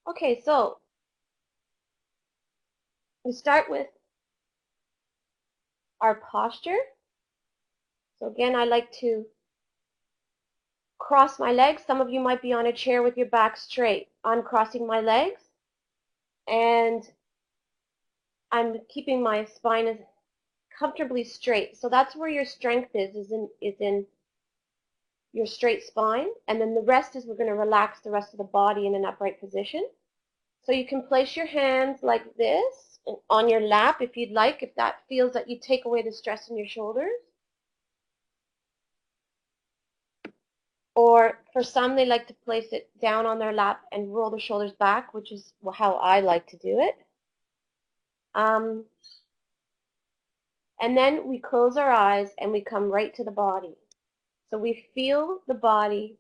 Okay, so we start with our posture. So again, I like to cross my legs. Some of you might be on a chair with your back straight. I'm crossing my legs and I'm keeping my spine as comfortably straight. So that's where your strength is in your straight spine. And then the rest is we're going to relax the rest of the body in an upright position. So you can place your hands like this on your lap if you'd like, if that feels that you take away the stress in your shoulders. Or for some, they like to place it down on their lap and roll their shoulders back, which is how I like to do it. And then we close our eyes and we come right to the body. So we feel the body,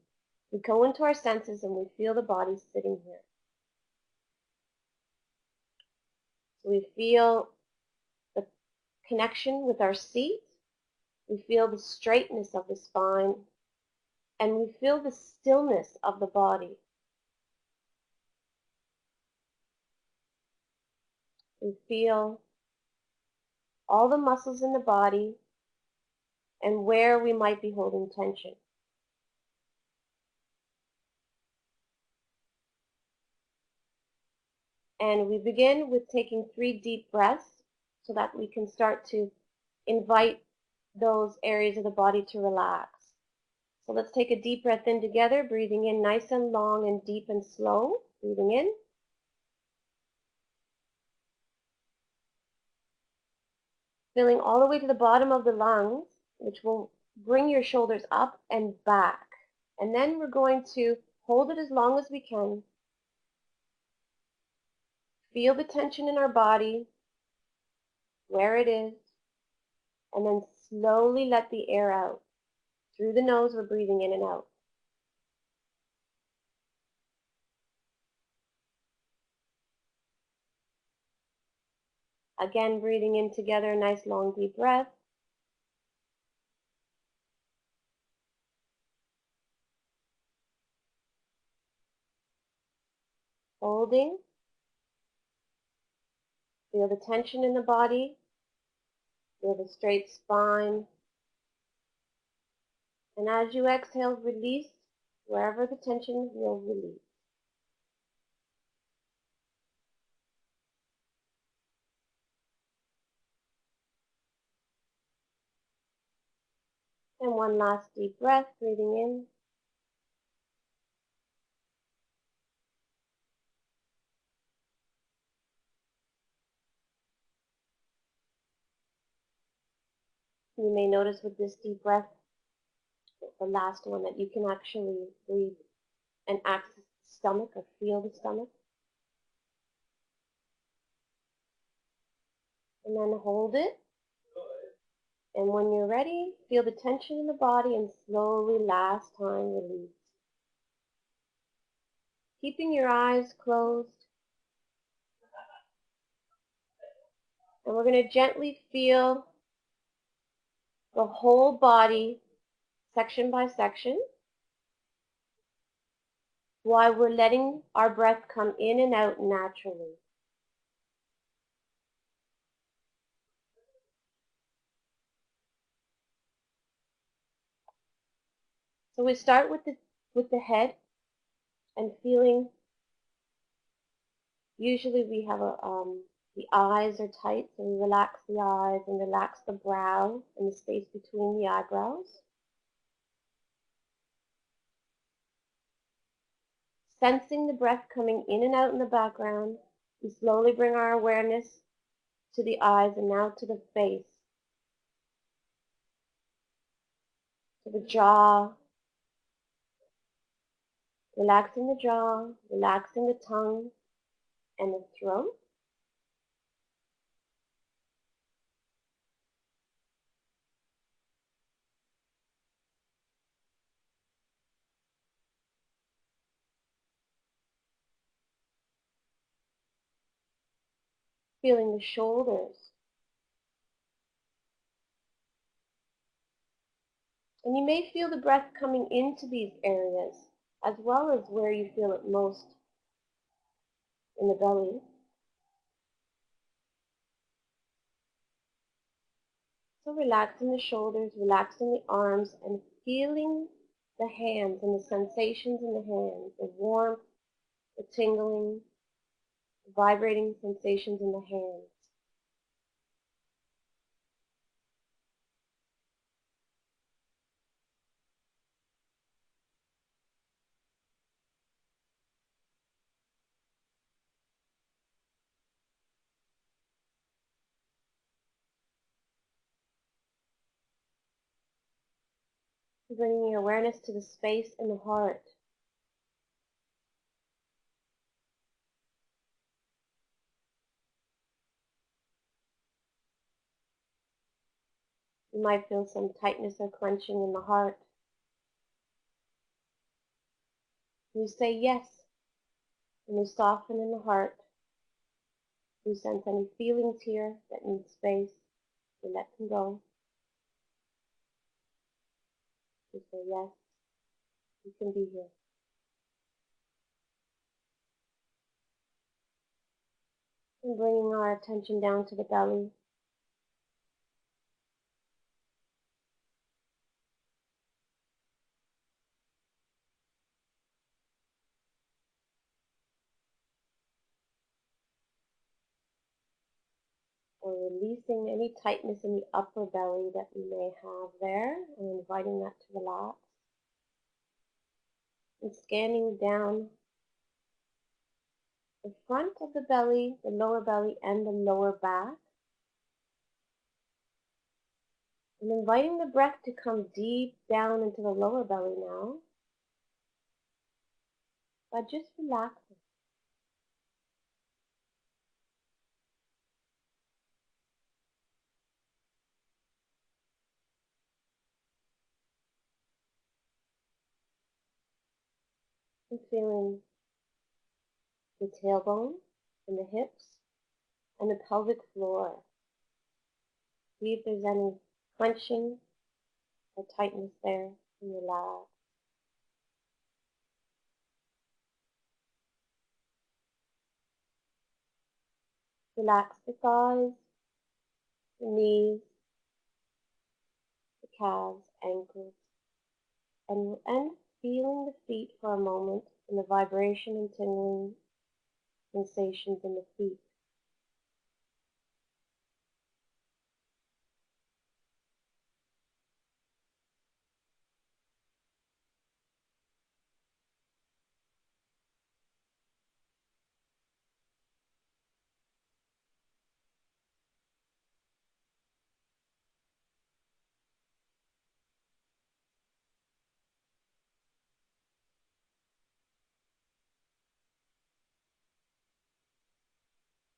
we go into our senses and we feel the body sitting here. So we feel the connection with our seat, we feel the straightness of the spine, and we feel the stillness of the body. We feel all the muscles in the body and where we might be holding tension. And we begin with taking 3 deep breaths so that we can start to invite those areas of the body to relax. So let's take a deep breath in together, breathing in nice and long and deep and slow. Breathing in. Filling all the way to the bottom of the lungs, which will bring your shoulders up and back. And then we're going to hold it as long as we can. Feel the tension in our body, where it is, and then slowly let the air out. Through the nose, we're breathing in and out. Again, breathing in together, a nice long deep breath. Holding. Feel the tension in the body. Feel the straight spine. And as you exhale, release wherever the tension will release. And one last deep breath, breathing in. You may notice with this deep breath, the last one, that you can actually breathe and access the stomach or feel the stomach. And then hold it. And when you're ready, feel the tension in the body and slowly, last time, release. Keeping your eyes closed. And we're going to gently feel the whole body, section by section, while we're letting our breath come in and out naturally. So we start with the head and feeling. Usually we have the eyes are tight, so we relax the eyes and relax the brow and the space between the eyebrows. Sensing the breath coming in and out in the background, we slowly bring our awareness to the eyes and now to the face, to the jaw, relaxing the jaw, relaxing the tongue and the throat. Feeling the shoulders. And you may feel the breath coming into these areas as well as where you feel it most. in the belly. So relaxing the shoulders, relaxing the arms, and feeling the hands and the sensations in the hands, the warmth, the tingling, the vibrating sensations in the hands. Bringing your awareness to the space in the heart. You might feel some tightness or clenching in the heart. You say yes, and you soften in the heart. You sense any feelings here that need space. You let them go. You say yes, you can be here. And bringing our attention down to the belly. Or releasing any tightness in the upper belly that we may have there, and inviting that to relax. And scanning down the front of the belly, the lower belly, and the lower back. And inviting the breath to come deep down into the lower belly now by just relaxing. And feeling the tailbone and the hips and the pelvic floor. See if there's any clenching or tightness there, and relax. Relax the thighs, the knees, the calves, ankles, and we'll end feeling the feet for a moment and the vibration and tingling sensations in the feet.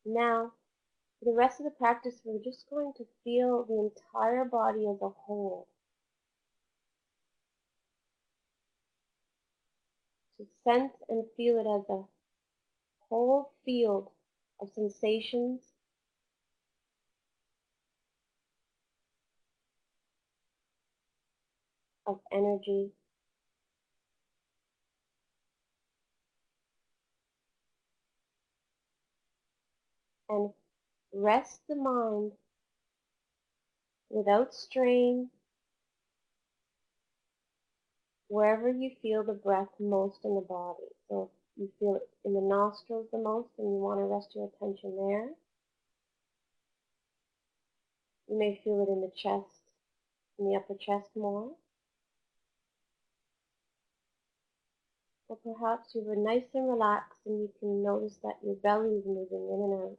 Now, for the rest of the practice, we're just going to feel the entire body as a whole. To sense and feel it as a whole field of sensations, of energy, and rest the mind without strain wherever you feel the breath most in the body. So if you feel it in the nostrils the most and you want to rest your attention there, you may feel it in the chest, in the upper chest more. Or perhaps you were nice and relaxed and you can notice that your belly is moving in and out.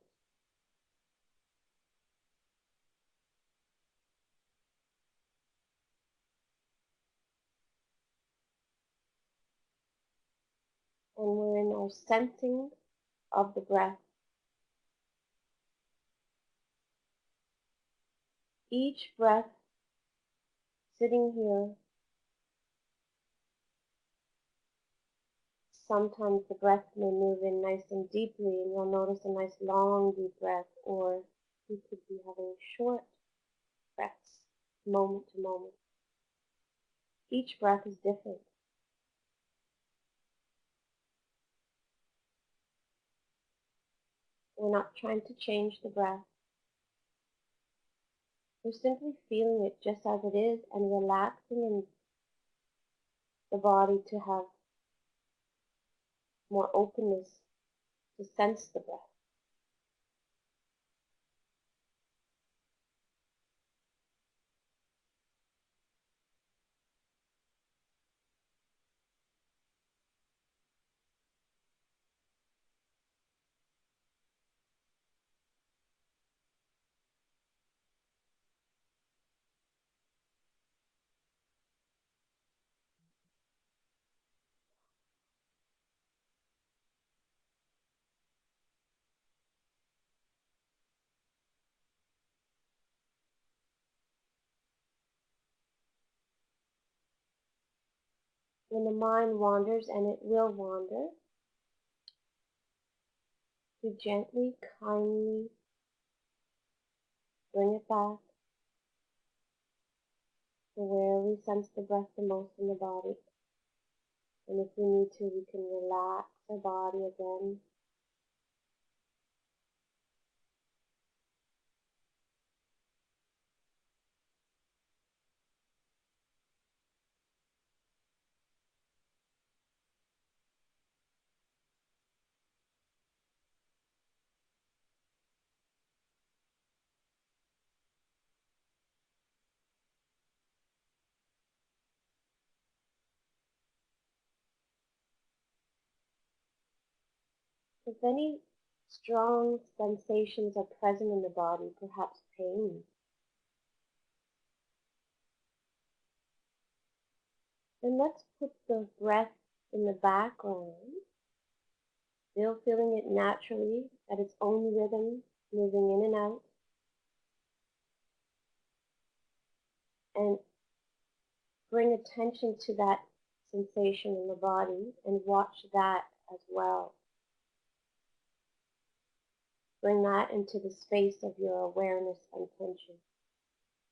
And we're in our sensing of the breath. Each breath sitting here, sometimes the breath may move in nice and deeply and you'll notice a nice long deep breath, or you could be having short breaths, moment to moment. Each breath is different. We're not trying to change the breath. We're simply feeling it just as it is and relaxing in the body to have more openness to sense the breath. When the mind wanders, and it will wander, we gently, kindly bring it back to where we sense the breath the most in the body. And if we need to, we can relax our body again. If any strong sensations are present in the body, perhaps pain, then let's put the breath in the background, still feeling it naturally at its own rhythm, moving in and out, and bring attention to that sensation in the body and watch that as well. Bring that into the space of your awareness and attention,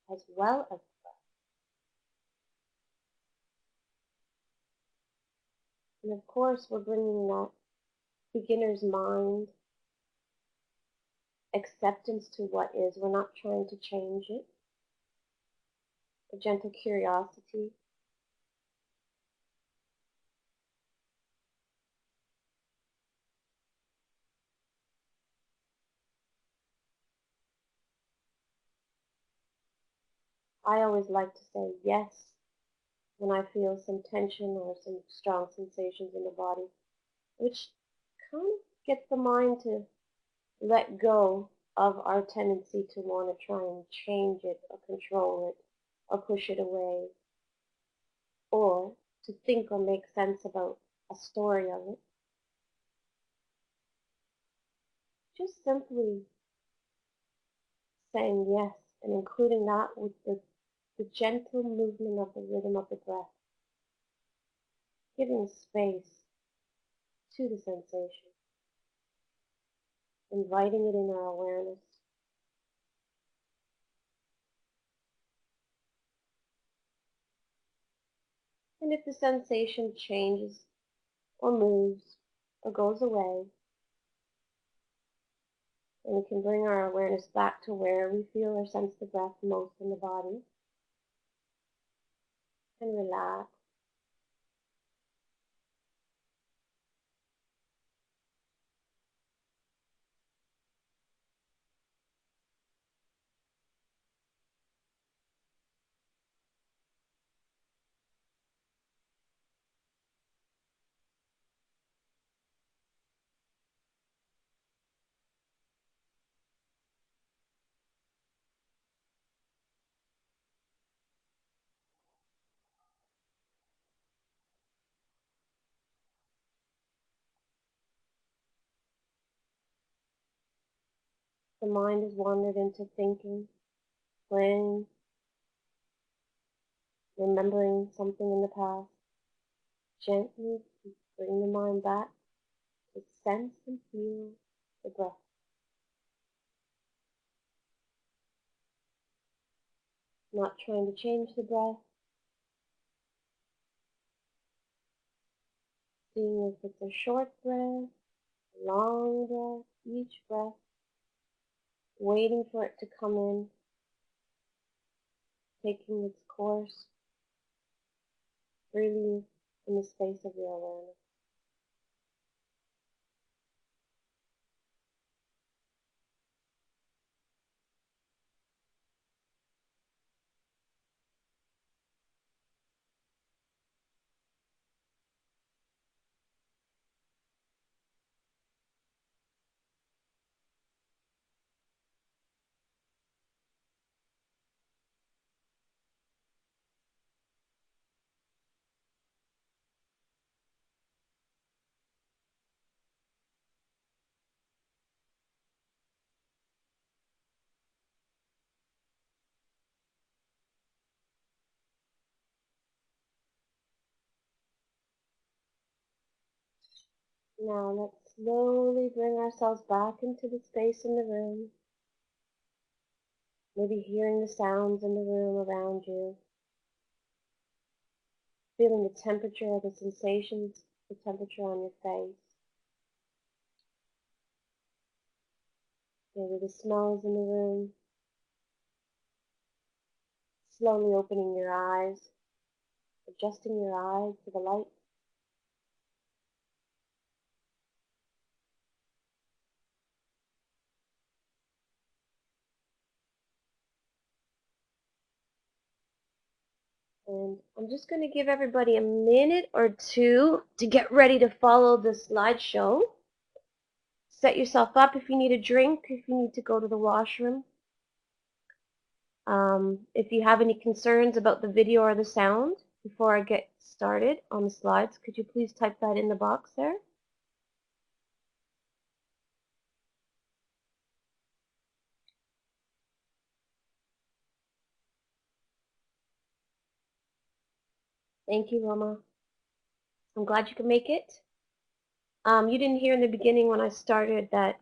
as well as breath. And of course, we're bringing that beginner's mind, acceptance to what is. We're not trying to change it. A gentle curiosity. I always like to say yes when I feel some tension or some strong sensations in the body, which kind of gets the mind to let go of our tendency to want to try and change it or control it or push it away or to think or make sense about a story of it. Just simply saying yes and including that with the gentle movement of the rhythm of the breath, giving space to the sensation, inviting it in our awareness. And if the sensation changes or moves or goes away, then we can bring our awareness back to where we feel or sense the breath most in the body and relax. The mind has wandered into thinking, planning, remembering something in the past. Gently bring the mind back to sense and feel the breath. Not trying to change the breath, seeing if it's a short breath, a long breath, Each breath, waiting for it to come in, taking its course freely in the space of your awareness. Now let's slowly bring ourselves back into the space in the room. Maybe hearing the sounds in the room around you. Feeling the temperature, the sensations, the temperature on your face. Maybe the smells in the room. Slowly opening your eyes, adjusting your eyes to the light. And I'm just going to give everybody a minute or two to get ready to follow the slideshow. Set yourself up if you need a drink, if you need to go to the washroom. If you have any concerns about the video or the sound before I get started on the slides, could you please type that in the box there? Thank you, Roma. I'm glad you could make it. You didn't hear in the beginning when I started that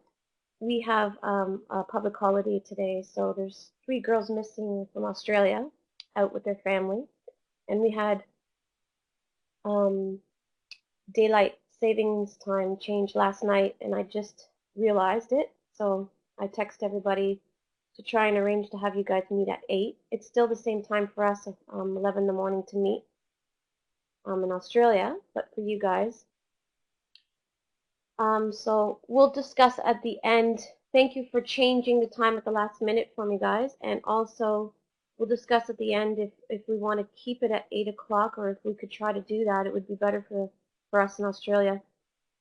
we have a public holiday today, so there's 3 girls missing from Australia out with their family, and we had daylight savings time change last night, and I just realized it, so I text everybody to try and arrange to have you guys meet at 8. It's still the same time for us, 11 in the morning to meet in Australia, but for you guys. So we'll discuss at the end. Thank you for changing the time at the last minute for me, guys. And also, we'll discuss at the end if we want to keep it at 8 o'clock or if we could try to do that. It would be better for us in Australia.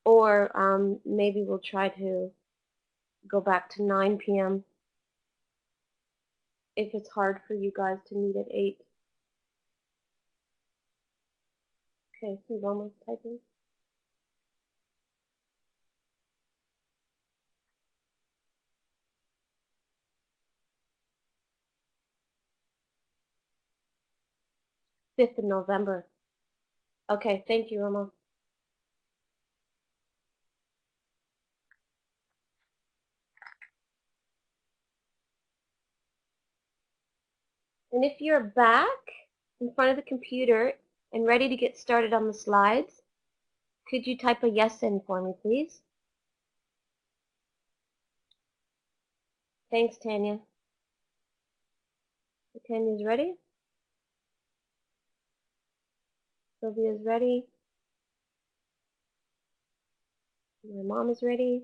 Or maybe we'll try to go back to 9 p.m. if it's hard for you guys to meet at 8. Okay, so Roma's typing. Fifth of November. Okay, thank you, Roma. And if you're back in front of the computer and ready to get started on the slides, could you type a yes in for me, please? Thanks, Tanya. Tanya's ready. Sylvia's ready. My mom is ready.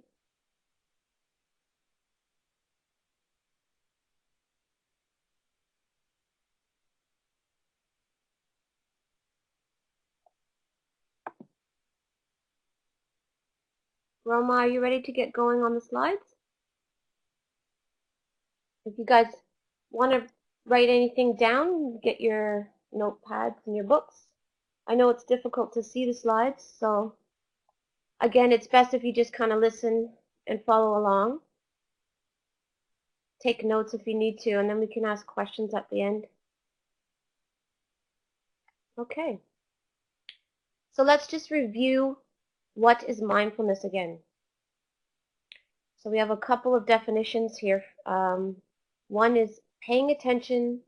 Roma, are you ready to get going on the slides? If you guys want to write anything down, get your notepads and your books. I know it's difficult to see the slides, so again, it's best if you just kind of listen and follow along. Take notes if you need to, and then we can ask questions at the end. Okay. So let's just review what is mindfulness again. So we have a couple of definitions here. One is paying attention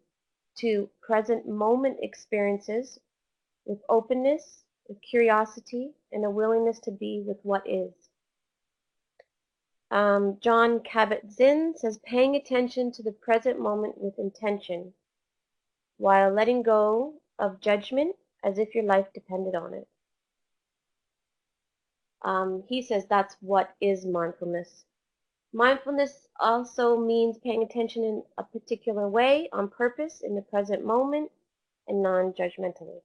to present moment experiences with openness, with curiosity, and a willingness to be with what is. John Kabat-Zinn says, paying attention to the present moment with intention, while letting go of judgment as if your life depended on it. He says that's what is mindfulness. Mindfulness also means paying attention in a particular way, on purpose, in the present moment, and non-judgmentally.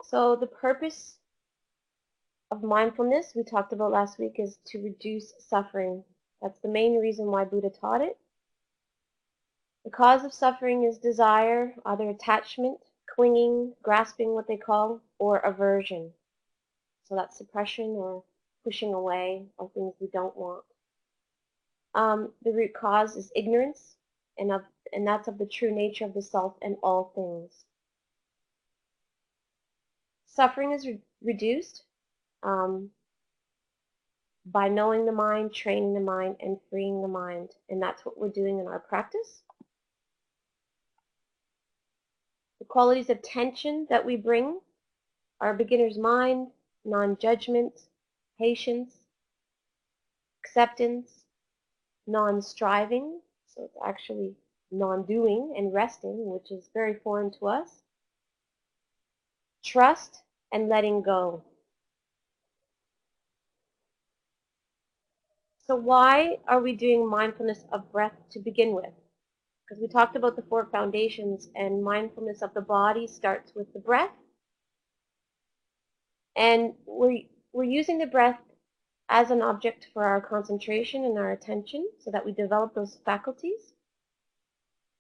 So the purpose of mindfulness we talked about last week is to reduce suffering. That's the main reason why Buddha taught it. The cause of suffering is desire, either attachment, clinging, grasping, what they call, or aversion. So that's suppression or pushing away or things we don't want. The root cause is ignorance, and that's of the true nature of the self and all things. Suffering is reduced by knowing the mind, training the mind, and freeing the mind. And that's what we're doing in our practice. The qualities of tension that we bring are beginner's mind, non-judgment, patience, acceptance, non-striving, so it's actually non-doing and resting, which is very foreign to us, trust, and letting go. So why are we doing mindfulness of breath to begin with? Because we talked about the 4 foundations, and mindfulness of the body starts with the breath. And we're using the breath as an object for our concentration and our attention so that we develop those faculties.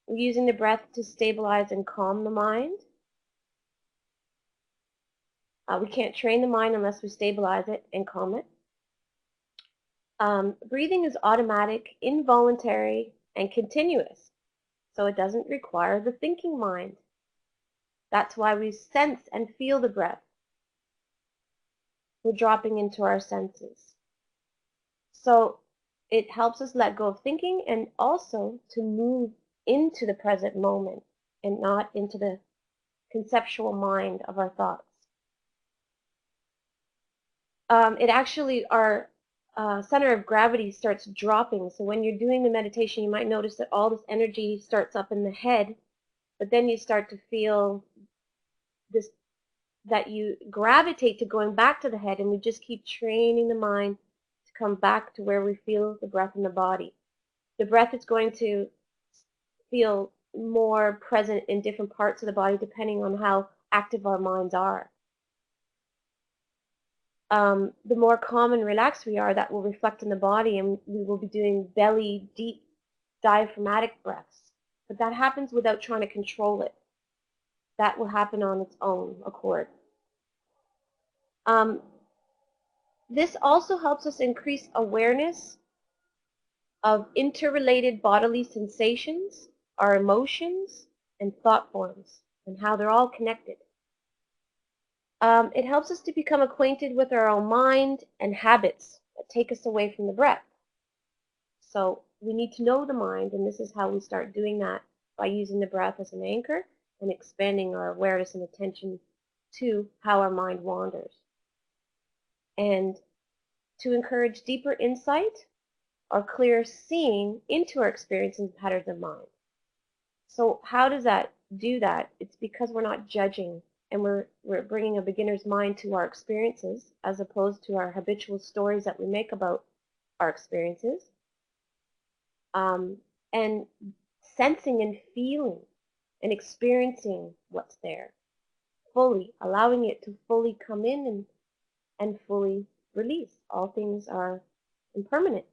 We're using the breath to stabilize and calm the mind. We can't train the mind unless we stabilize it and calm it. Breathing is automatic, involuntary, and continuous, so it doesn't require the thinking mind. That's why we sense and feel the breath. We're dropping into our senses. So it helps us let go of thinking and also to move into the present moment and not into the conceptual mind of our thoughts. It actually, our center of gravity starts dropping. So when you're doing the meditation, you might notice that all this energy starts up in the head, but then you start to feel this, that you gravitate to going back to the head, and we just keep training the mind to come back to where we feel the breath in the body. The breath is going to feel more present in different parts of the body depending on how active our minds are. The more calm and relaxed we are, that will reflect in the body, and we will be doing belly, deep, diaphragmatic breaths. But that happens without trying to control it. That will happen on its own accord. This also helps us increase awareness of interrelated bodily sensations, our emotions, and thought forms, and how they're all connected. It helps us to become acquainted with our own mind and habits that take us away from the breath. So we need to know the mind, and this is how we start doing that, by using the breath as an anchor and expanding our awareness and attention to how our mind wanders. And to encourage deeper insight or clear seeing into our experiences and patterns of mind. So how does that do that? It's because we're not judging, and we're bringing a beginner's mind to our experiences as opposed to our habitual stories that we make about our experiences. And sensing and feeling and experiencing what's there fully, allowing it to fully come in and fully release. All things are impermanent.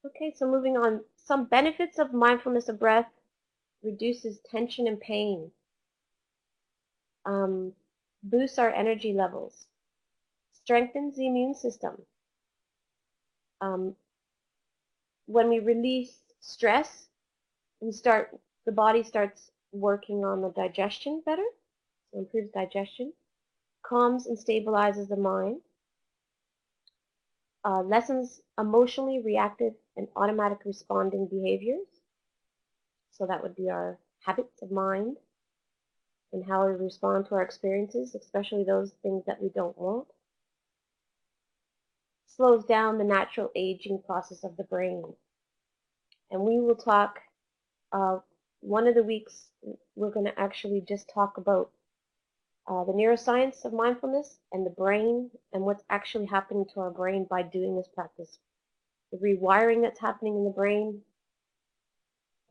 Okay, so moving on. Some benefits of mindfulness of breath: reduces tension and pain, boosts our energy levels, strengthens the immune system. When we release stress, the body starts working on the digestion better, so improves digestion, calms and stabilizes the mind, lessens emotionally reactive and automatic responding behaviors, so that would be our habits of mind, and how we respond to our experiences, especially those things that we don't want, slows down the natural aging process of the brain. And we will talk, one of the weeks, we're going to actually just talk about the neuroscience of mindfulness and the brain and what's actually happening to our brain by doing this practice. The rewiring that's happening in the brain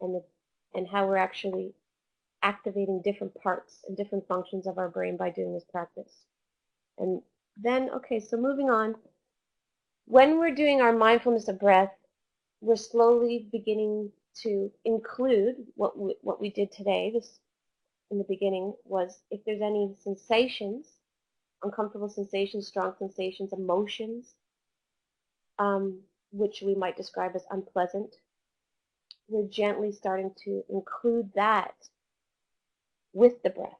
and how we're actually activating different parts and different functions of our brain by doing this practice. And then, okay, so moving on. When we're doing our mindfulness of breath, we're slowly beginning to include what we did today. This in the beginning was if there's any sensations, uncomfortable sensations, strong sensations, emotions, which we might describe as unpleasant, we're gently starting to include that with the breath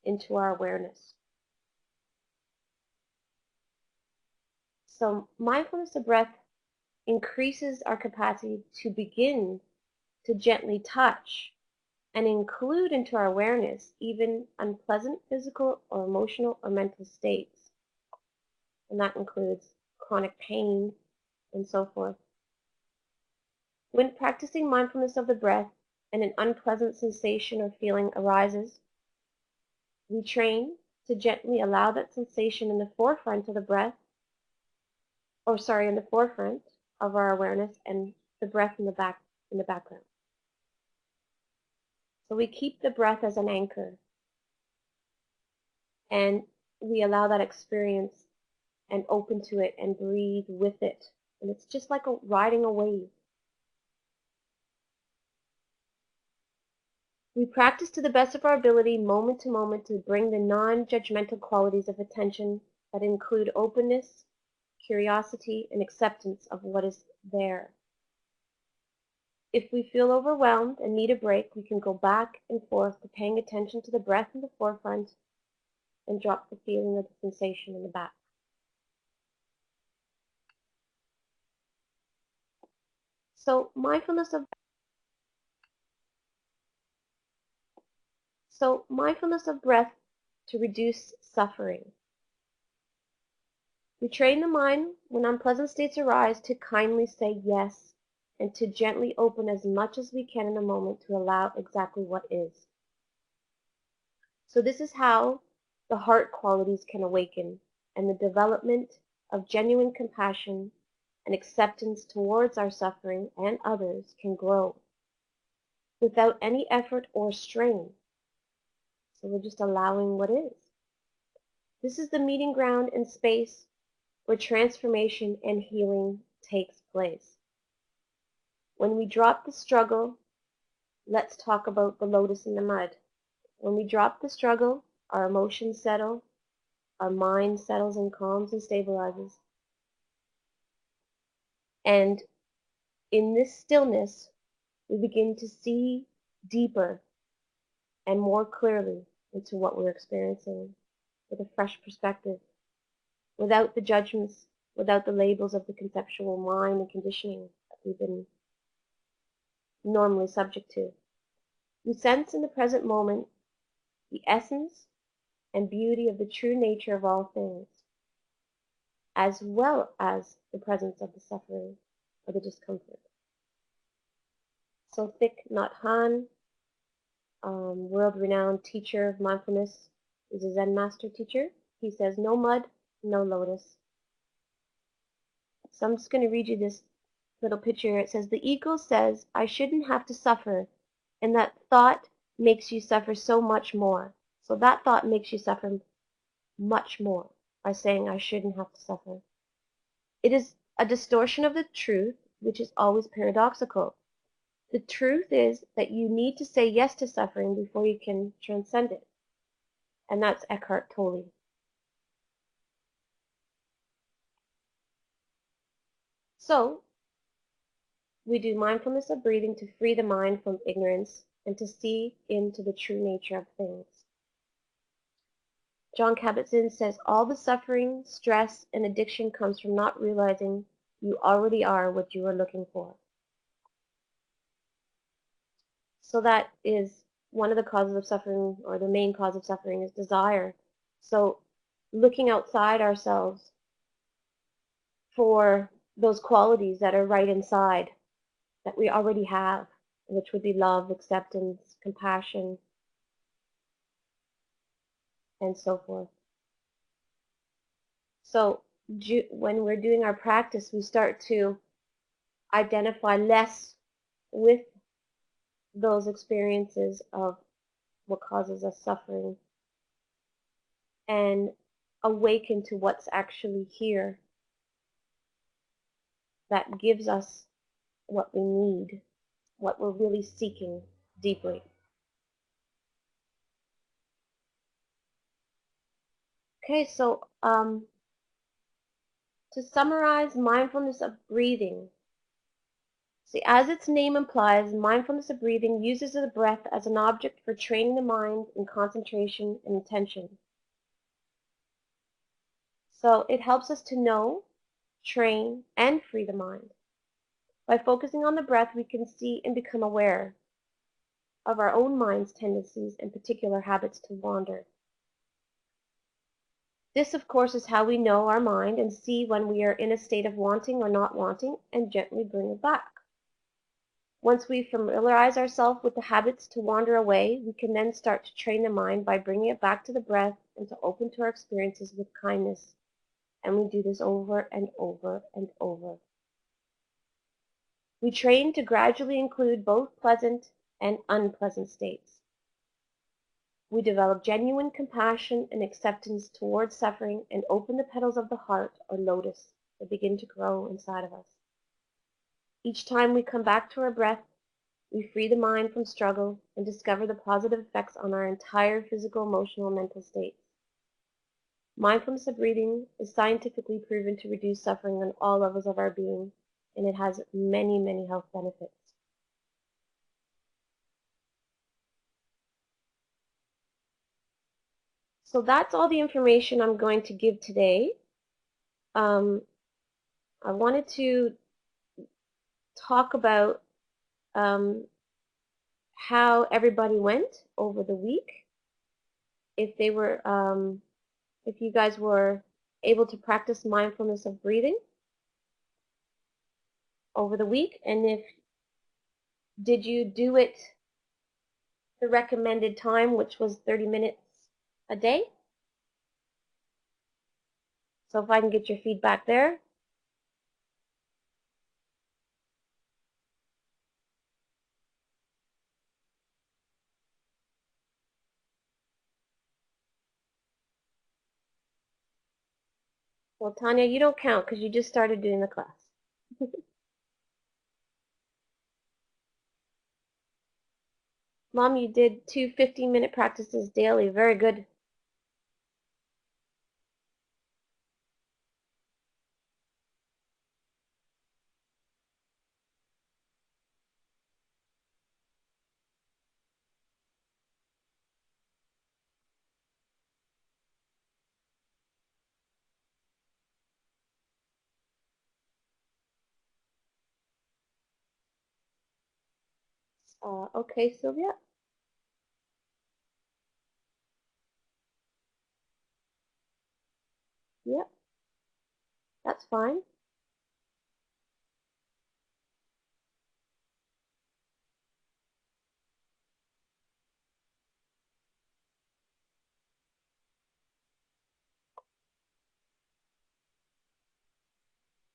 into our awareness. So mindfulness of breath increases our capacity to begin to gently touch and include into our awareness even unpleasant physical or emotional or mental states. And that includes chronic pain and so forth. When practicing mindfulness of the breath and an unpleasant sensation or feeling arises, we train to gently allow that sensation in the forefront of the breath, in the forefront of our awareness, and the breath in the background. So we keep the breath as an anchor, and we allow that experience and open to it and breathe with it. And it's just like riding a wave. We practice to the best of our ability, moment to moment, to bring the non-judgmental qualities of attention that include openness, curiosity, and acceptance of what is there. If we feel overwhelmed and need a break, we can go back and forth to paying attention to the breath in the forefront and drop the feeling of the sensation in the back. So mindfulness of breath to reduce suffering. We train the mind when unpleasant states arise to kindly say yes and to gently open as much as we can in a moment to allow exactly what is. So this is how the heart qualities can awaken and the development of genuine compassion and acceptance towards our suffering and others can grow without any effort or strain. So we're just allowing what is. This is the meeting ground and space where transformation and healing takes place. When we drop the struggle, let's talk about the lotus in the mud. When we drop the struggle, our emotions settle, our mind settles and calms and stabilizes. And in this stillness, we begin to see deeper and more clearly into what we're experiencing with a fresh perspective, without the judgments, without the labels of the conceptual mind and conditioning that we've been normally subject to. We sense in the present moment the essence and beauty of the true nature of all things, as well as the presence of the suffering or the discomfort. So Thich Nhat Hanh, world-renowned teacher of mindfulness, is a Zen master teacher. He says, no mud, no lotus. So I'm just going to read you this little picture. It says, the ego says, I shouldn't have to suffer, and that thought makes you suffer so much more. So that thought makes you suffer much more by saying, I shouldn't have to suffer. It is a distortion of the truth, which is always paradoxical. The truth is that you need to say yes to suffering before you can transcend it. And that's Eckhart Tolle. So, we do mindfulness of breathing to free the mind from ignorance and to see into the true nature of things. Jon Kabat-Zinn says, all the suffering, stress, and addiction comes from not realizing you already are what you are looking for. So that is one of the causes of suffering, or the main cause of suffering, is desire. So looking outside ourselves for those qualities that are right inside that we already have, which would be love, acceptance, compassion, and so forth. So when we're doing our practice, we start to identify less with those experiences of what causes us suffering and awaken to what's actually here that gives us what we need, what we're really seeking deeply. Okay, so to summarize mindfulness of breathing. See, as its name implies, mindfulness of breathing uses the breath as an object for training the mind in concentration and attention. So it helps us to know, train, and free the mind. By focusing on the breath, we can see and become aware of our own mind's tendencies and particular habits to wander. This, of course, is how we know our mind and see when we are in a state of wanting or not wanting and gently bring it back. Once we familiarize ourselves with the habits to wander away, we can then start to train the mind by bringing it back to the breath and to open to our experiences with kindness. And we do this over and over and over. We train to gradually include both pleasant and unpleasant states. We develop genuine compassion and acceptance towards suffering and open the petals of the heart, or lotus, that begin to grow inside of us. Each time we come back to our breath, we free the mind from struggle and discover the positive effects on our entire physical, emotional, and mental states. Mindfulness of breathing is scientifically proven to reduce suffering on all levels of our being, and it has many, many health benefits. So that's all the information I'm going to give today. I wanted to talk about how everybody went over the week. If they were, if you guys were able to practice mindfulness of breathing over the week, and if did you do it the recommended time, which was 30 minutes a day? So if I can get your feedback there. Well, Tanya, you don't count because you just started doing the class. Mom, you did 2 15-minute practices daily. Very good. Okay, Sylvia. Yep, that's fine.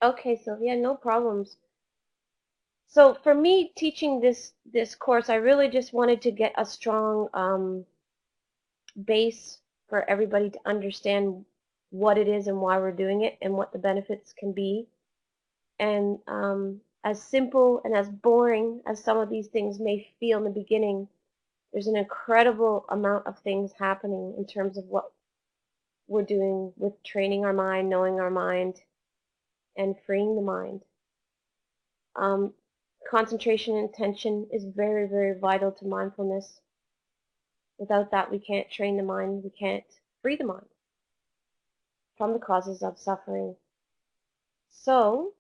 Okay, Sylvia, no problems. So for me, teaching this course, I really just wanted to get a strong base for everybody to understand what it is and why we're doing it and what the benefits can be. And as simple and as boring as some of these things may feel in the beginning, there's an incredible amount of things happening in terms of what we're doing with training our mind, knowing our mind, and freeing the mind. Um, concentration and attention is very, very vital to mindfulness. Without that, we can't train the mind, we can't free the mind from the causes of suffering. So,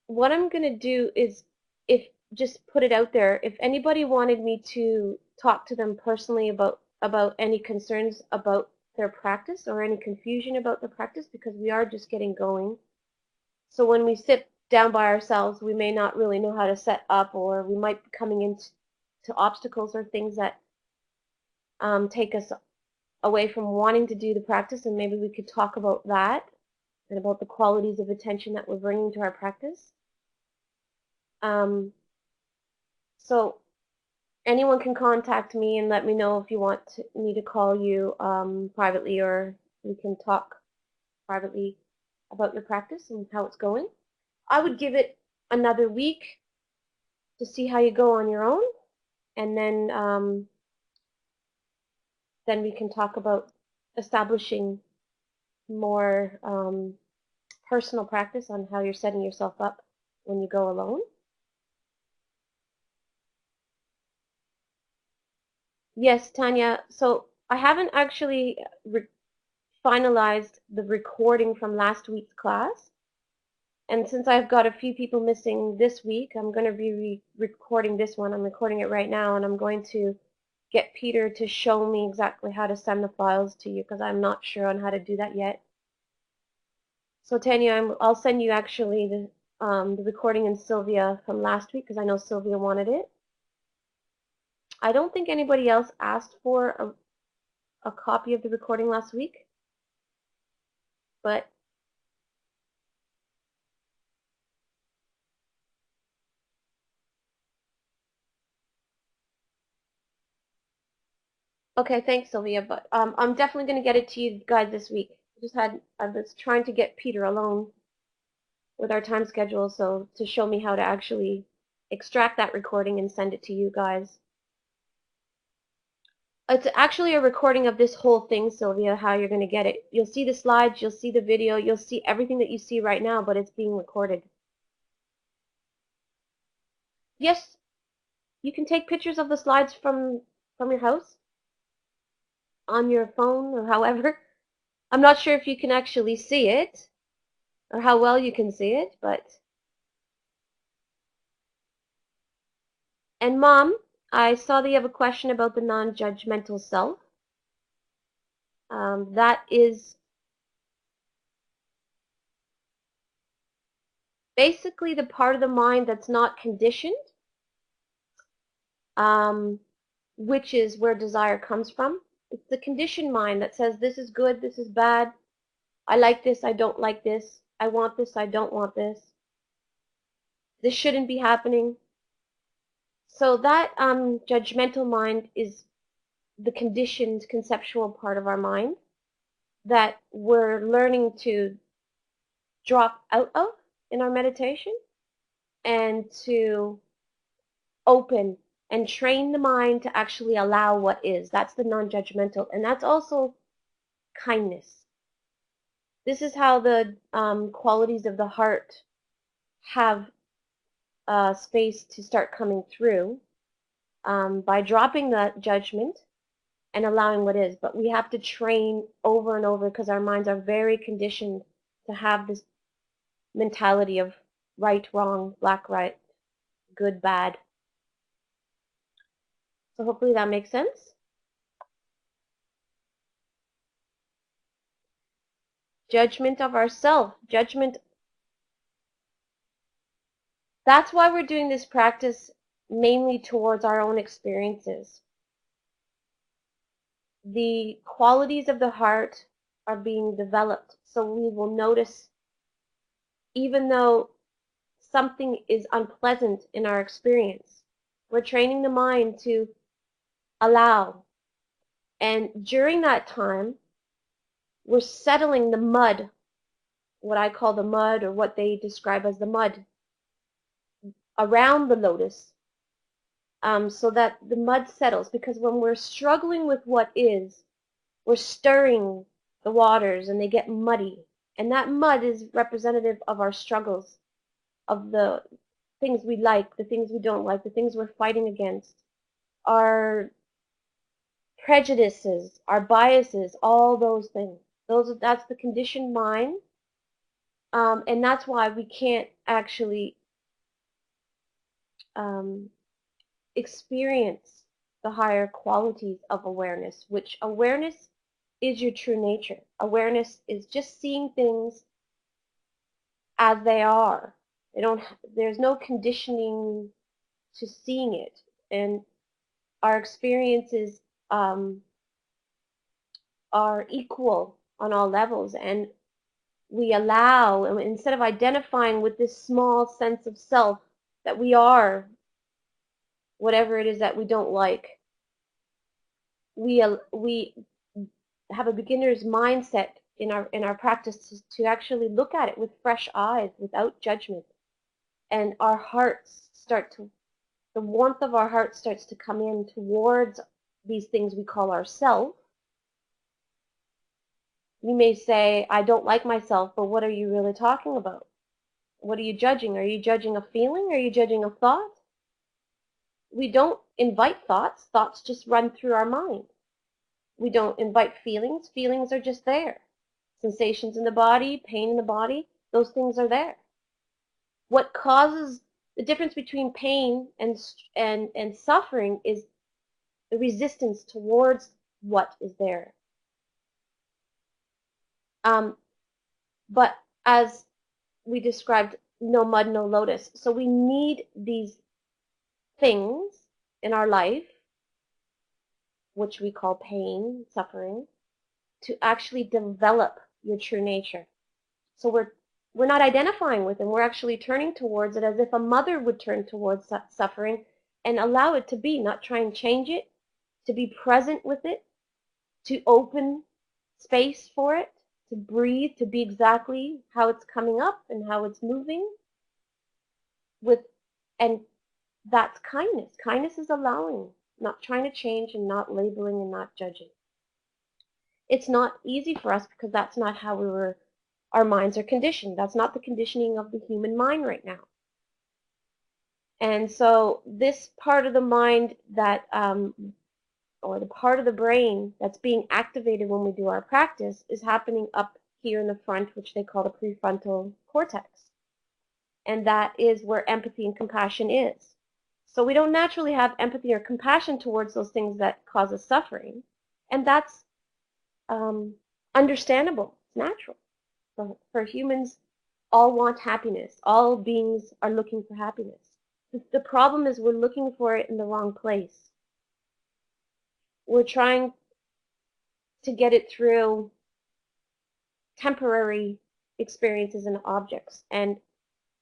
what I'm going to do is, if just put it out there. If anybody wanted me to talk to them personally about any concerns about their practice or any confusion about the practice, because we are just getting going. So when we sit down by ourselves, we may not really know how to set up, or we might be coming into obstacles or things that take us away from wanting to do the practice, and maybe we could talk about that and about the qualities of attention that we're bringing to our practice. So anyone can contact me and let me know if you want me to call you privately, or we can talk privately about your practice and how it's going. I would give it another week to see how you go on your own, and then we can talk about establishing more personal practice on how you're setting yourself up when you go alone. Yes, Tanya. So I haven't actually finalized the recording from last week's class. And since I've got a few people missing this week, I'm going to be recording this one. I'm recording it right now, and I'm going to get Peter to show me exactly how to send the files to you, because I'm not sure on how to do that yet. So Tanya, I'll send you actually the recording in Sylvia from last week, because I know Sylvia wanted it. I don't think anybody else asked for a copy of the recording last week, but okay, thanks, Sylvia. But I'm definitely going to get it to you guys this week. I was trying to get Peter alone with our time schedule, so to show me how to actually extract that recording and send it to you guys. It's actually a recording of this whole thing, Sylvia, how you're going to get it. You'll see the slides, you'll see the video, you'll see everything that you see right now, but it's being recorded. Yes, you can take pictures of the slides from your house on your phone or however. I'm not sure if you can actually see it or how well you can see it, but... And Mom, I saw that you have a question about the non-judgmental self. That is basically the part of the mind that's not conditioned, which is where desire comes from. It's the conditioned mind that says this is good, this is bad, I like this, I don't like this, I want this, I don't want this, this shouldn't be happening. So that judgmental mind is the conditioned conceptual part of our mind that we're learning to drop out of in our meditation, and to open and train the mind to actually allow what is. That's the non-judgmental, and that's also kindness. This is how the qualities of the heart have space to start coming through, by dropping the judgment and allowing what is. But we have to train over and over, because our minds are very conditioned to have this mentality of right, wrong, black, white, good, bad. So hopefully that makes sense. Judgment of ourself, judgment. That's why we're doing this practice mainly towards our own experiences. The qualities of the heart are being developed, so we will notice, even though something is unpleasant in our experience, we're training the mind to allow. And during that time, we're settling the mud, what I call the mud, or what they describe as the mud, around the lotus, so that the mud settles. Because when we're struggling with what is, we're stirring the waters and they get muddy. And that mud is representative of our struggles, of the things we like, the things we don't like, the things we're fighting against, our prejudices, our biases, all those things. That's the conditioned mind, and that's why we can't actually um, experience the higher qualities of awareness, which awareness is your true nature. Awareness is just seeing things as they are. They don't. There's no conditioning to seeing it, and our experiences um, are equal on all levels, and we allow, instead of identifying with this small sense of self that we are whatever it is that we don't like, we have a beginner's mindset in our practice to actually look at it with fresh eyes, without judgment, and our hearts start to the warmth of our heart starts to come in towards these things we call ourself. You may say, I don't like myself, but what are you really talking about? What are you judging? Are you judging a feeling? Are you judging a thought? We don't invite thoughts. Thoughts just run through our mind. We don't invite feelings. Feelings are just there. Sensations in the body, pain in the body, those things are there. What causes the difference between pain and suffering is the resistance towards what is there. But as we described, no mud, no lotus. So we need these things in our life, which we call pain, suffering, to actually develop your true nature. So we're not identifying with it. We're actually turning towards it as if a mother would turn towards suffering and allow it to be, not try and change it, to be present with it, to open space for it, to breathe, to be exactly how it's coming up and how it's moving with, and that's kindness. Kindness is allowing, not trying to change and not labeling and not judging. It's not easy for us because that's not how our minds are conditioned. That's not the conditioning of the human mind right now. And so this part of the mind that, or the part of the brain that's being activated when we do our practice is happening up here in the front, which they call the prefrontal cortex. And that is where empathy and compassion is. So we don't naturally have empathy or compassion towards those things that cause us suffering. And that's understandable. It's natural. For humans, all want happiness. All beings are looking for happiness. The problem is we're looking for it in the wrong place. We're trying to get it through temporary experiences and objects, and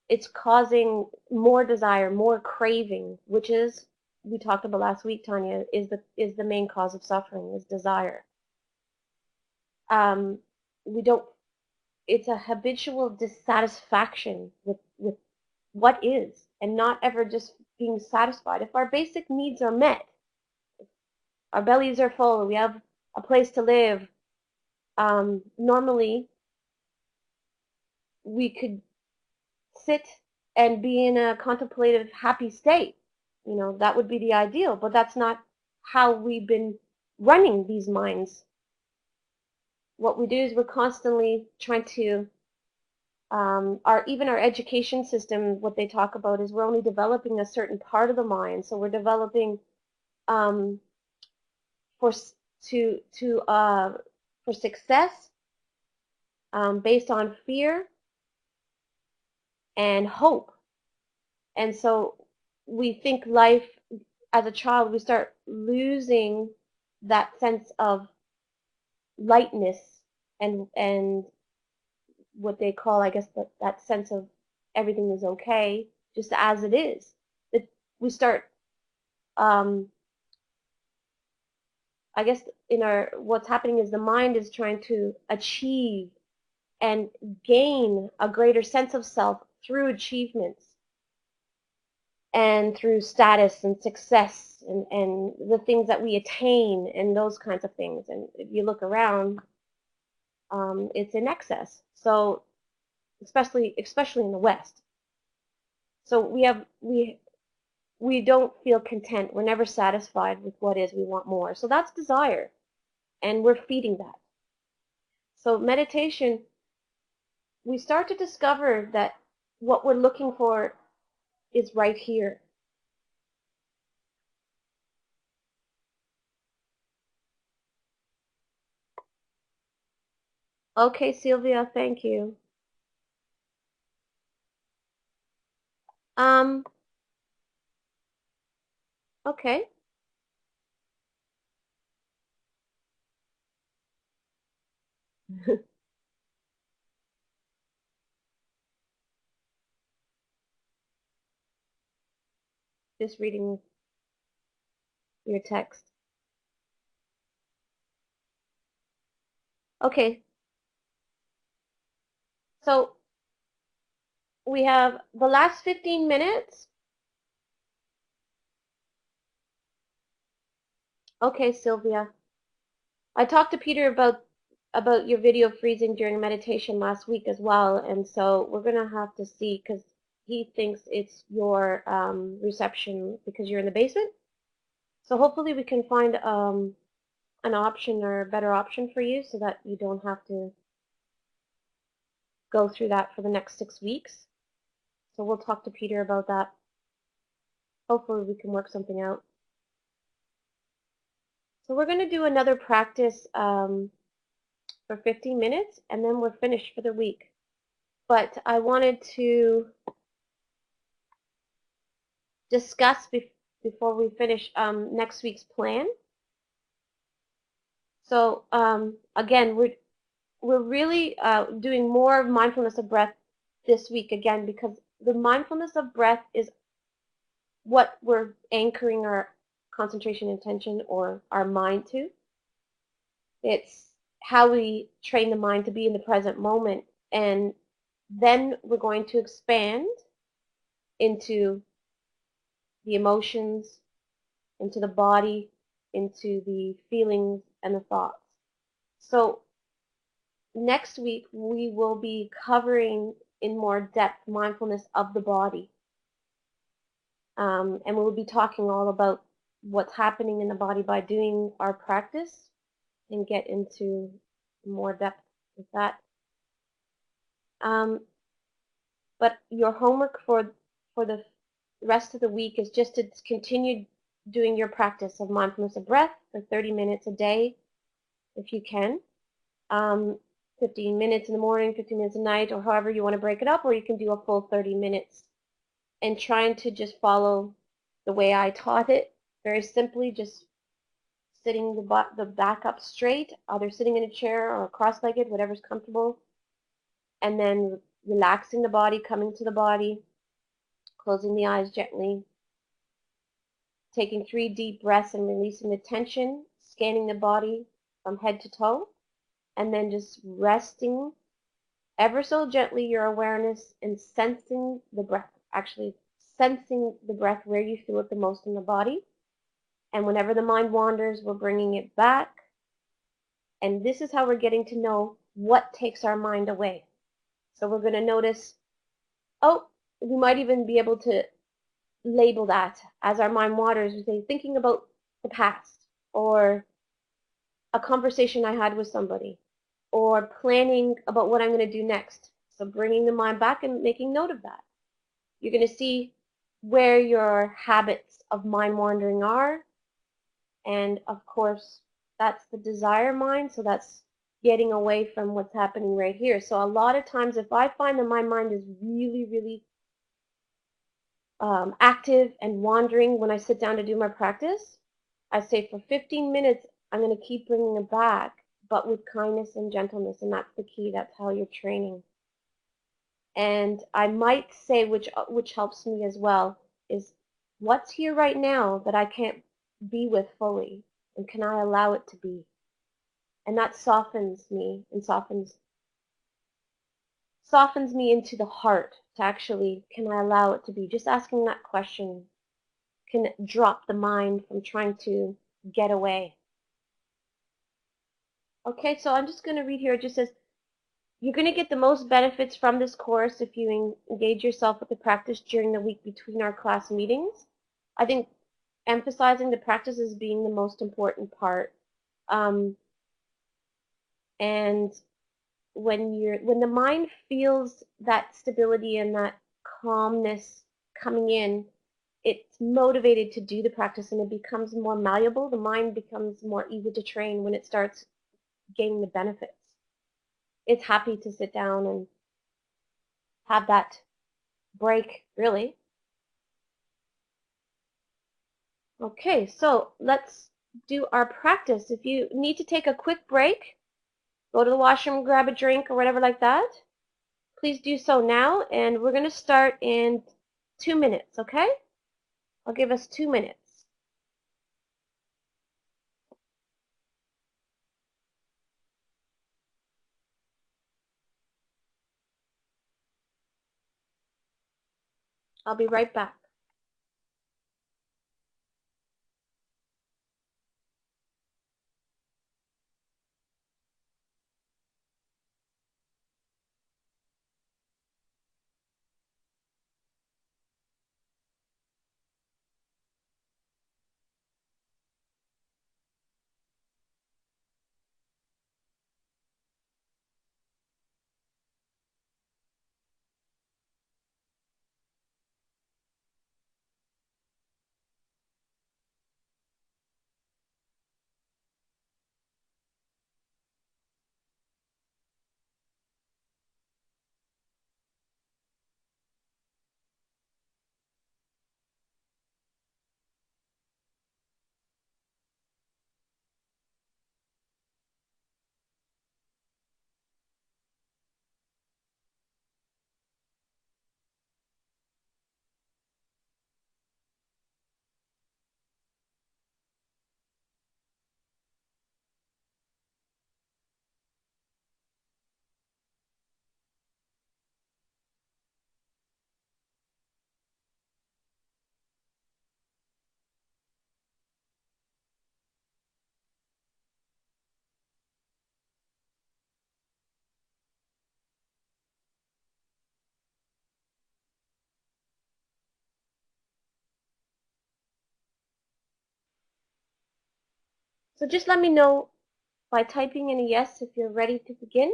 it's causing more desire, more craving, which is, we talked about last week, Tanya, is the main cause of suffering, is desire. We don't. It's a habitual dissatisfaction with what is, and not ever just being satisfied. If our basic needs are met, our bellies are full, we have a place to live, normally we could sit and be in a contemplative, happy state. You know, that would be the ideal, but that's not how we've been running these minds. What we do is we're constantly trying to, even our education system, what they talk about is we're only developing a certain part of the mind. So we're developing um, for to for success based on fear and hope. And so we think life, as a child, we start losing that sense of lightness and what they call, I guess, that sense of everything is okay, just as it is. That we start, um, I guess, what's happening is the mind is trying to achieve and gain a greater sense of self through achievements and through status and success and the things that we attain and those kinds of things. And if you look around, it's in excess. So especially in the West. So we don't feel content. We're never satisfied with what is. We want more. So that's desire, and we're feeding that. So meditation, we start to discover that what we're looking for is right here. Okay, Sylvia, thank you. Um, okay. Just reading your text. Okay, so we have the last 15 minutes. Okay, Sylvia. I talked to Peter about your video freezing during meditation last week as well, and so we're gonna have to see because he thinks it's your reception because you're in the basement. So hopefully we can find an option or a better option for you so that you don't have to go through that for the next 6 weeks. So we'll talk to Peter about that. Hopefully we can work something out. So we're going to do another practice for 15 minutes and then we're finished for the week. But I wanted to discuss before we finish next week's plan. So again, we're really doing more mindfulness of breath this week again because the mindfulness of breath is what we're anchoring our concentration, intention, or our mind to. It's how we train the mind to be in the present moment. And then we're going to expand into the emotions, into the body, into the feelings and the thoughts. So next week we will be covering in more depth mindfulness of the body. And we'll be talking all about what's happening in the body by doing our practice and get into more depth with that. Um, but your homework for the rest of the week is just to continue doing your practice of mindfulness of breath for 30 minutes a day, if you can. 15 minutes in the morning, 15 minutes at night, or however you want to break it up, or you can do a full 30 minutes. And trying to just follow the way I taught it, very simply, just sitting the back up straight, either sitting in a chair or cross-legged, whatever's comfortable, and then relaxing the body, coming to the body, closing the eyes gently, taking 3 deep breaths and releasing the tension, scanning the body from head to toe, and then just resting ever so gently your awareness and sensing the breath, actually sensing the breath where you feel it the most in the body. And whenever the mind wanders, we're bringing it back. And this is how we're getting to know what takes our mind away. So we're going to notice, oh, we might even be able to label that as our mind wanders. We say, thinking about the past, or a conversation I had with somebody, or planning about what I'm going to do next. So bringing the mind back and making note of that. You're going to see where your habits of mind wandering are. And of course, that's the desire mind. So that's getting away from what's happening right here. So a lot of times if I find that my mind is really, really active and wandering when I sit down to do my practice, I say for 15 minutes, I'm going to keep bringing it back, but with kindness and gentleness. And that's the key. That's how you're training. And I might say, which helps me as well, is what's here right now that I can't be with fully, and can I allow it to be? And that softens me and softens me into the heart to actually, can I allow it to be? Just asking that question can drop the mind from trying to get away. Okay, so I'm just going to read here. It just says, you're going to get the most benefits from this course if you engage yourself with the practice during the week between our class meetings. I think emphasizing the practice as being the most important part. And when the mind feels that stability and that calmness coming in, it's motivated to do the practice and it becomes more malleable. The mind becomes more easy to train when it starts gaining the benefits. is happy to sit down and have that break, really. Okay, so let's do our practice. If you need to take a quick break, go to the washroom, grab a drink or whatever like that, please do so now, and we're going to start in 2 minutes, okay? I'll give us 2 minutes. I'll be right back. So just let me know by typing in a yes if you're ready to begin.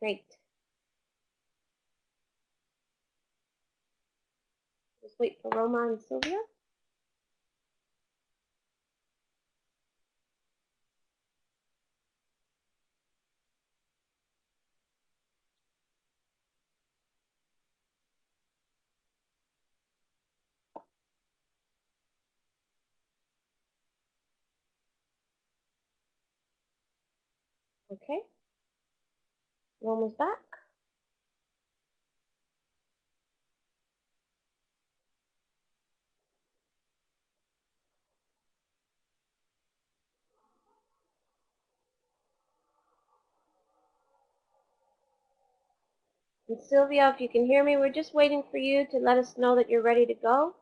Great. Just wait for Roma and Sylvia. Okay. Roma's back. And Sylvia, if you can hear me, we're just waiting for you to let us know that you're ready to go.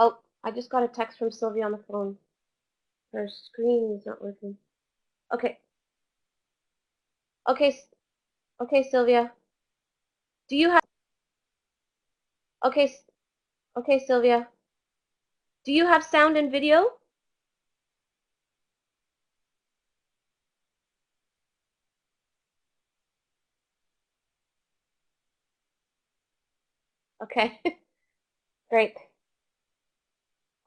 Oh, I just got a text from Sylvia on the phone. Her screen is not working. Okay. Okay. Okay, Sylvia. Do you have Okay, okay, Sylvia. Do you have sound and video? Okay. Great.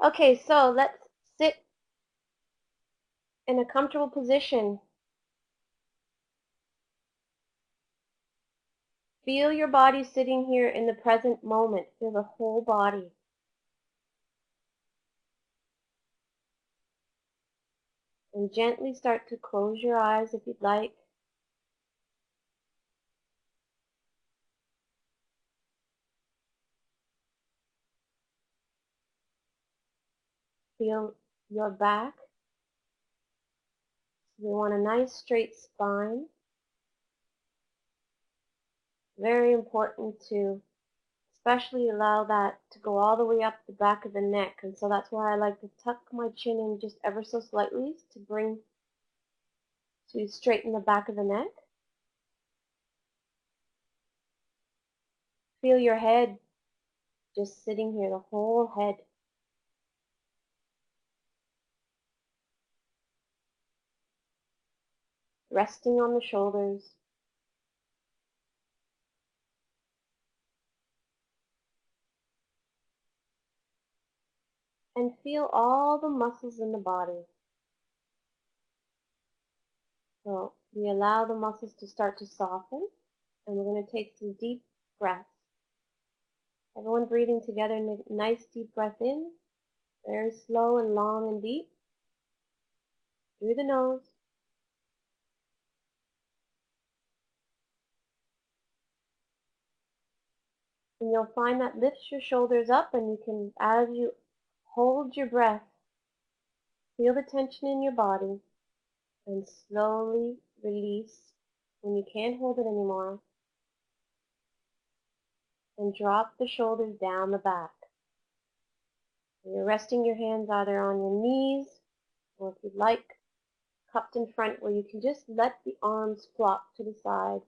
Okay, so let's sit in a comfortable position. Feel your body sitting here in the present moment. Feel the whole body. And gently start to close your eyes if you'd like. Feel your back. You want a nice straight spine. Very important to especially allow that to go all the way up the back of the neck. And so that's why I like to tuck my chin in just ever so slightly to straighten the back of the neck. Feel your head just sitting here, the whole head. resting on the shoulders. And feel all the muscles in the body. So we allow the muscles to start to soften, and we're going to take some deep breaths. Everyone breathing together, nice deep breath in, very slow and long and deep, through the nose. And you'll find that lifts your shoulders up, and you can, as you hold your breath, feel the tension in your body, and slowly release when you can't hold it anymore, and drop the shoulders down the back. You're resting your hands either on your knees, or if you'd like, cupped in front, where you can just let the arms flop to the side.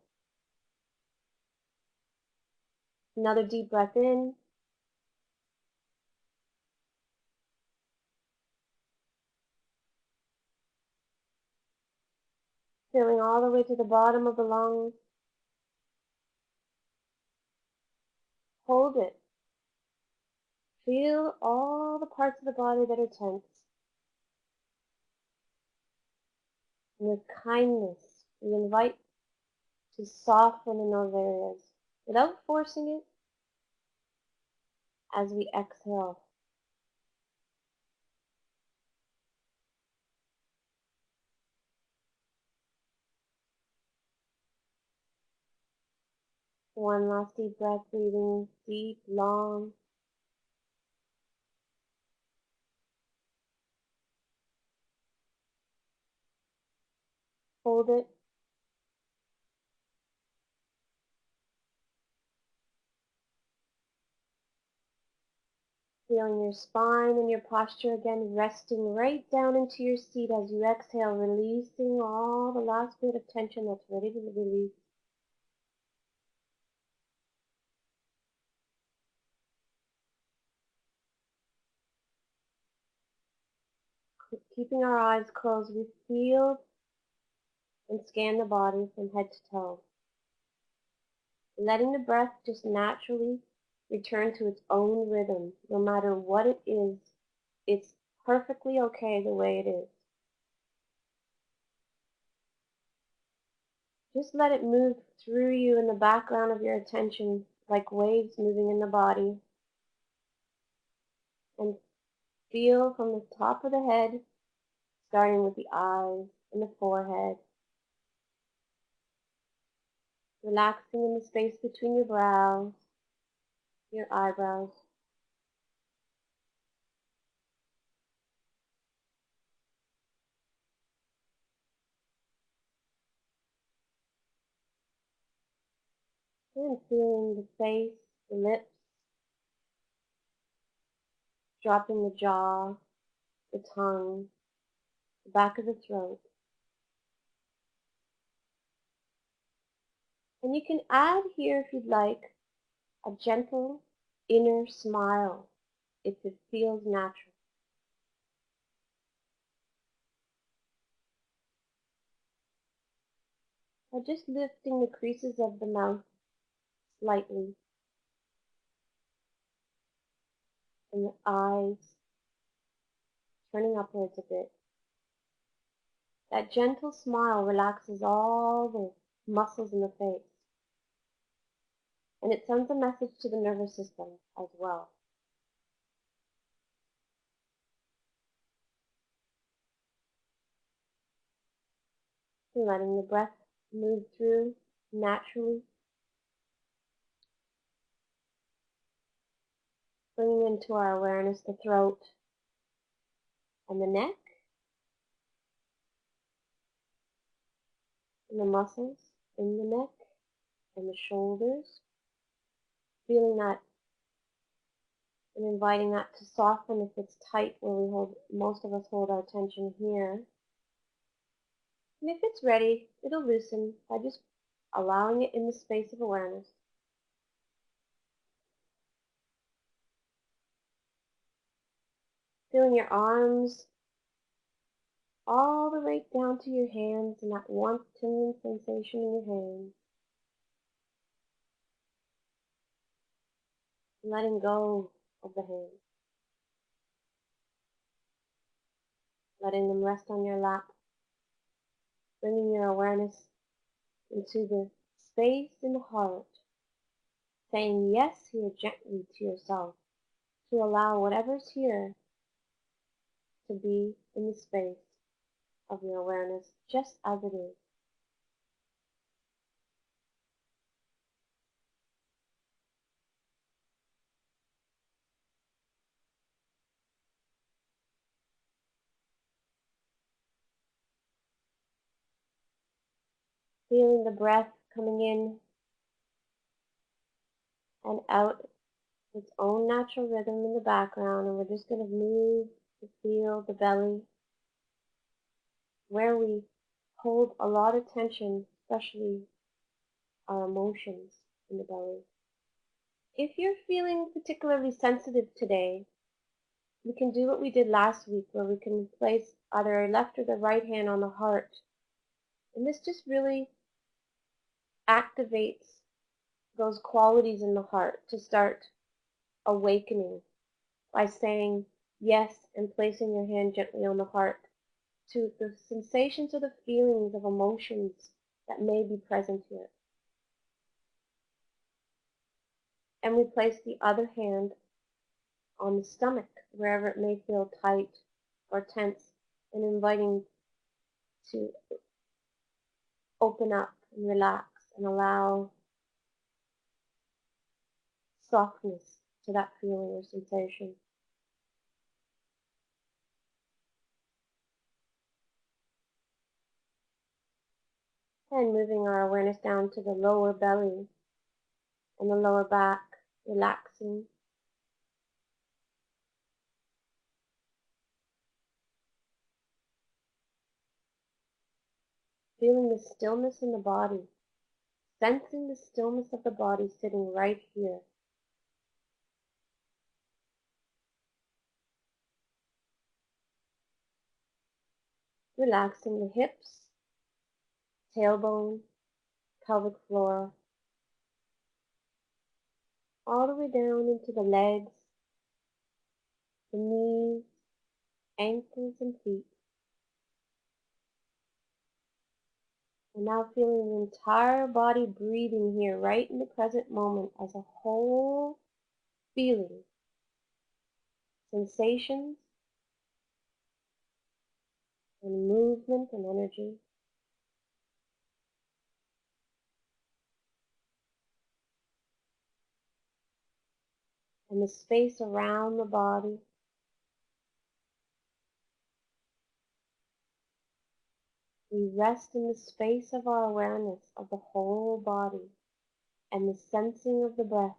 Another deep breath in. Filling all the way to the bottom of the lungs. Hold it. Feel all the parts of the body that are tense. And with kindness, we invite to soften in those areas without forcing it as we exhale. One last deep breath, breathing deep, long. Hold it. Feeling your spine and your posture again, resting right down into your seat as you exhale, releasing all the last bit of tension that's ready to release. Keeping our eyes closed, we feel and scan the body from head to toe. Letting the breath just naturally return to its own rhythm, no matter what it is. It's perfectly okay the way it is. Just let it move through you in the background of your attention, like waves moving in the body. And feel from the top of the head, starting with the eyes and the forehead, relaxing in the space between your brows, your eyebrows. And feeling the face, the lips, dropping the jaw, the tongue, the back of the throat. And you can add here, if you'd like, a gentle inner smile if it feels natural. Or just lifting the creases of the mouth slightly, and the eyes turning upwards a bit. That gentle smile relaxes all the muscles in the face, and it sends a message to the nervous system as well. And letting the breath move through naturally, bringing into our awareness the throat and the neck, and the muscles in the neck and the shoulders, feeling that and inviting that to soften if it's tight where we hold, most of us hold our tension here. And if it's ready, it'll loosen by just allowing it in the space of awareness. Feeling your arms all the way right down to your hands and that warmth, tingling sensation in your hands. Letting go of the hands. Letting them rest on your lap. Bringing your awareness into the space in the heart. Saying yes here gently to yourself. To allow whatever's here to be in the space of your awareness just as it is. Feeling the breath coming in and out its own natural rhythm in the background, and we're just going to move to feel the belly where we hold a lot of tension, especially our emotions in the belly. If you're feeling particularly sensitive today, we can do what we did last week where we can place either our left or the right hand on the heart. And this just really activates those qualities in the heart to start awakening by saying yes and placing your hand gently on the heart to the sensations or the feelings of emotions that may be present here. And we place the other hand on the stomach, wherever it may feel tight or tense, and inviting to open up and relax and allow softness to that feeling or sensation. And moving our awareness down to the lower belly and the lower back, relaxing. Feeling the stillness in the body, sensing the stillness of the body sitting right here. Relaxing the hips, tailbone, pelvic floor, all the way down into the legs, the knees, ankles, and feet. And now feeling the entire body breathing here right in the present moment as a whole feeling, sensations, and movement and energy. And the space around the body. We rest in the space of our awareness of the whole body and the sensing of the breath.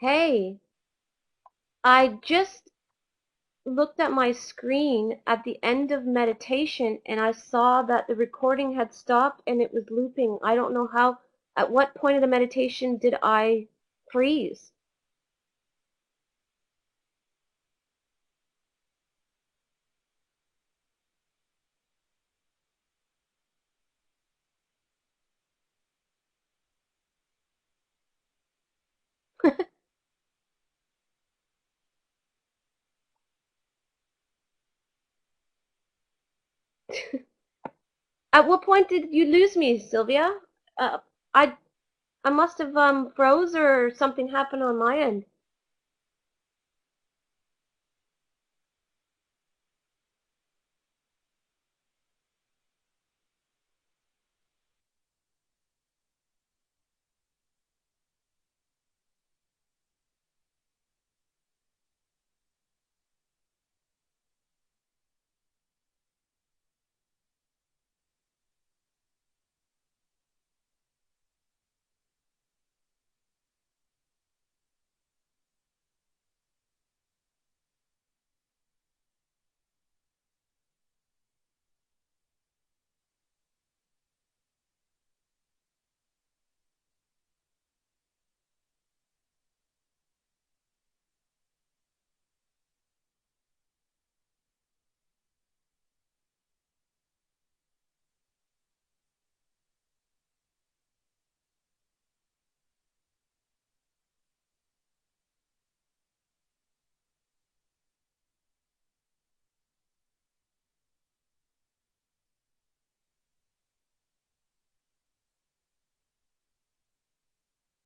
Hey, I just looked at my screen at the end of meditation and I saw that the recording had stopped and it was looping. I don't know how, at what point of the meditation did I freeze? At what point did you lose me, Sylvia? Uh, I I must have froze or something happened on my end.